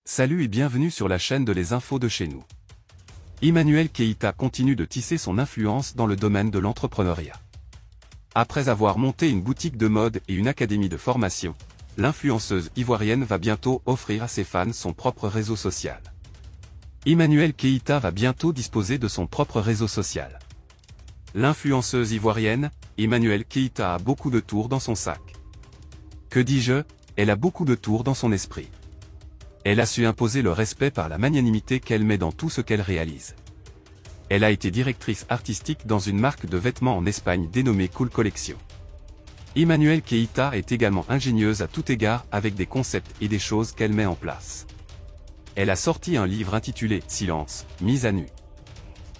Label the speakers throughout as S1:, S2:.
S1: Salut et bienvenue sur la chaîne de Les Infos de chez nous. Emmanuel Keïta continue de tisser son influence dans le domaine de l'entrepreneuriat. Après avoir monté une boutique de mode et une académie de formation, l'influenceuse ivoirienne va bientôt offrir à ses fans son propre réseau social. Emmanuel Keïta va bientôt disposer de son propre réseau social. L'influenceuse ivoirienne, Emmanuel Keïta a beaucoup de tours dans son sac. Que dis-je, elle a beaucoup de tours dans son esprit. Elle a su imposer le respect par la magnanimité qu'elle met dans tout ce qu'elle réalise. Elle a été directrice artistique dans une marque de vêtements en Espagne dénommée Cool Collection. Emmanuel Keïta est également ingénieuse à tout égard avec des concepts et des choses qu'elle met en place. Elle a sorti un livre intitulé « Silence, mise à nu ».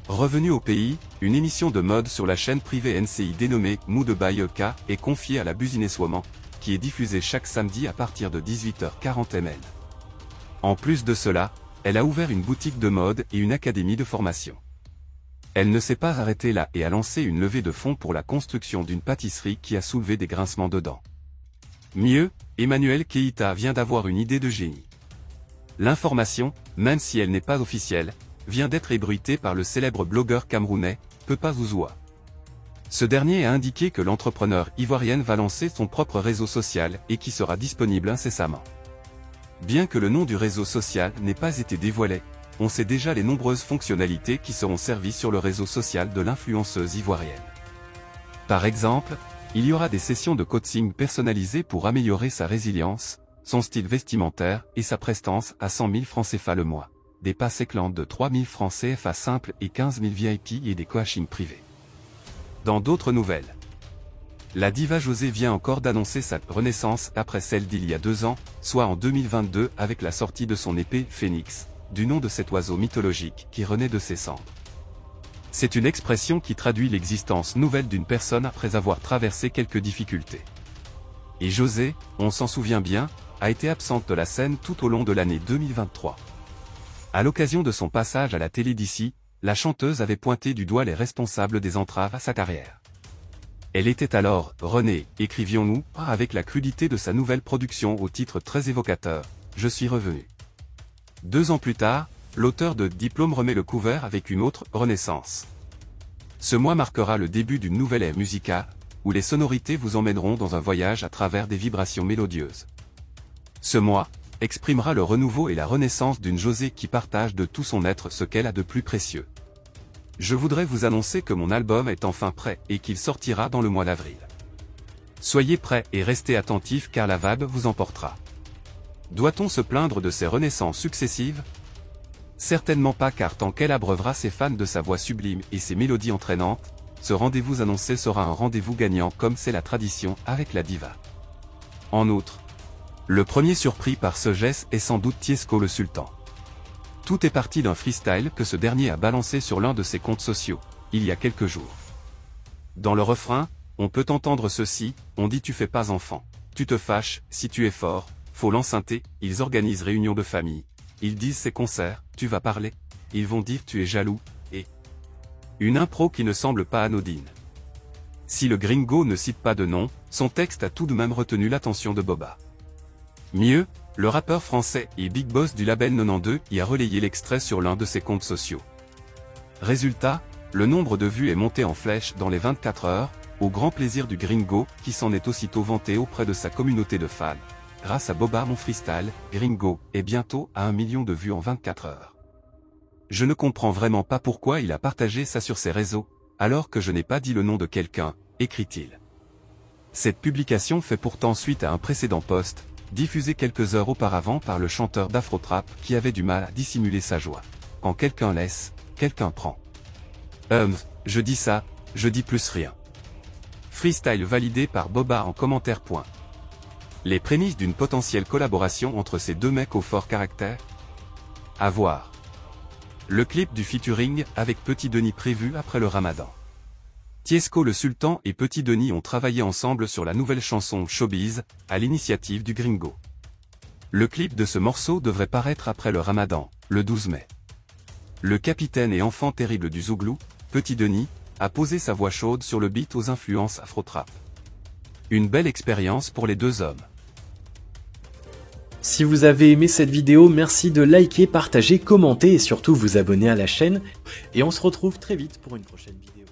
S1: Revenue au pays, une émission de mode sur la chaîne privée NCI dénommée Mood by EK est confiée à la Business Woman, qui est diffusée chaque samedi à partir de 18h40 MN. En plus de cela, elle a ouvert une boutique de mode et une académie de formation. Elle ne s'est pas arrêtée là et a lancé une levée de fonds pour la construction d'une pâtisserie qui a soulevé des grincements de dents. Mieux, Emmanuel Keïta vient d'avoir une idée de génie. L'information, même si elle n'est pas officielle, vient d'être ébruitée par le célèbre blogueur camerounais, Papa Zouzoua. Ce dernier a indiqué que l'entrepreneur ivoirienne va lancer son propre réseau social et qui sera disponible incessamment. Bien que le nom du réseau social n'ait pas été dévoilé, on sait déjà les nombreuses fonctionnalités qui seront servies sur le réseau social de l'influenceuse ivoirienne. Par exemple, il y aura des sessions de coaching personnalisées pour améliorer sa résilience, son style vestimentaire et sa prestance à 100 000 francs CFA le mois, des passes éclantes de 3 000 francs CFA simples et 15 000 VIP et des coachings privés. Dans d'autres nouvelles, la diva José vient encore d'annoncer sa renaissance après celle d'il y a 2 ans, soit en 2022 avec la sortie de son épée Phénix, du nom de cet oiseau mythologique qui renaît de ses cendres. C'est une expression qui traduit l'existence nouvelle d'une personne après avoir traversé quelques difficultés. Et José, on s'en souvient bien, a été absente de la scène tout au long de l'année 2023. À l'occasion de son passage à la télé d'ici, la chanteuse avait pointé du doigt les responsables des entraves à sa carrière. Elle était alors, René, écrivions-nous, avec la crudité de sa nouvelle production au titre très évocateur, « Je suis revenu ». 2 ans plus tard, l'auteur de Diplôme remet le couvert avec une autre renaissance. Ce mois marquera le début d'une nouvelle ère musicale, où les sonorités vous emmèneront dans un voyage à travers des vibrations mélodieuses. Ce mois exprimera le renouveau et la renaissance d'une José qui partage de tout son être ce qu'elle a de plus précieux. Je voudrais vous annoncer que mon album est enfin prêt et qu'il sortira dans le mois d'avril. Soyez prêts et restez attentifs car la vague vous emportera. Doit-on se plaindre de ces renaissances successives? Certainement pas car tant qu'elle abreuvera ses fans de sa voix sublime et ses mélodies entraînantes, ce rendez-vous annoncé sera un rendez-vous gagnant comme c'est la tradition avec la diva. En outre, le premier surpris par ce geste est sans doute Tiesco le Sultan. Tout est parti d'un freestyle que ce dernier a balancé sur l'un de ses comptes sociaux, il y a quelques jours. Dans le refrain, on peut entendre ceci, on dit tu fais pas enfant, tu te fâches, si tu es fort, faut l'enceinte, ils organisent réunions de famille, ils disent c'est concert, tu vas parler, ils vont dire tu es jaloux, et... Une impro qui ne semble pas anodine. Si le gringo ne cite pas de nom, son texte a tout de même retenu l'attention de Boba. Mieux, le rappeur français et big boss du label 92 y a relayé l'extrait sur l'un de ses comptes sociaux. Résultat, le nombre de vues est monté en flèche dans les 24 heures, au grand plaisir du gringo qui s'en est aussitôt vanté auprès de sa communauté de fans. Grâce à Boba mon freestyle, Gringo est bientôt à 1 million de vues en 24 heures. Je ne comprends vraiment pas pourquoi il a partagé ça sur ses réseaux, alors que je n'ai pas dit le nom de quelqu'un, écrit-il. Cette publication fait pourtant suite à un précédent post, diffusé quelques heures auparavant par le chanteur d'Afro-Trap qui avait du mal à dissimuler sa joie. Quand quelqu'un laisse, quelqu'un prend. Je dis ça, je dis plus rien. Freestyle validé par Boba en commentaire. Les prémices d'une potentielle collaboration entre ces deux mecs au fort caractère? À voir. Le clip du featuring avec Petit Denis prévu après le Ramadan. Tiesco le Sultan et Petit Denis ont travaillé ensemble sur la nouvelle chanson Showbiz, à l'initiative du gringo. Le clip de ce morceau devrait paraître après le Ramadan, le 12 mai. Le capitaine et enfant terrible du Zouglou, Petit Denis, a posé sa voix chaude sur le beat aux influences afro-trap. Une belle expérience pour les deux hommes.
S2: Si vous avez aimé cette vidéo, merci de liker, partager, commenter et surtout vous abonner à la chaîne. Et on se retrouve très vite pour une prochaine vidéo.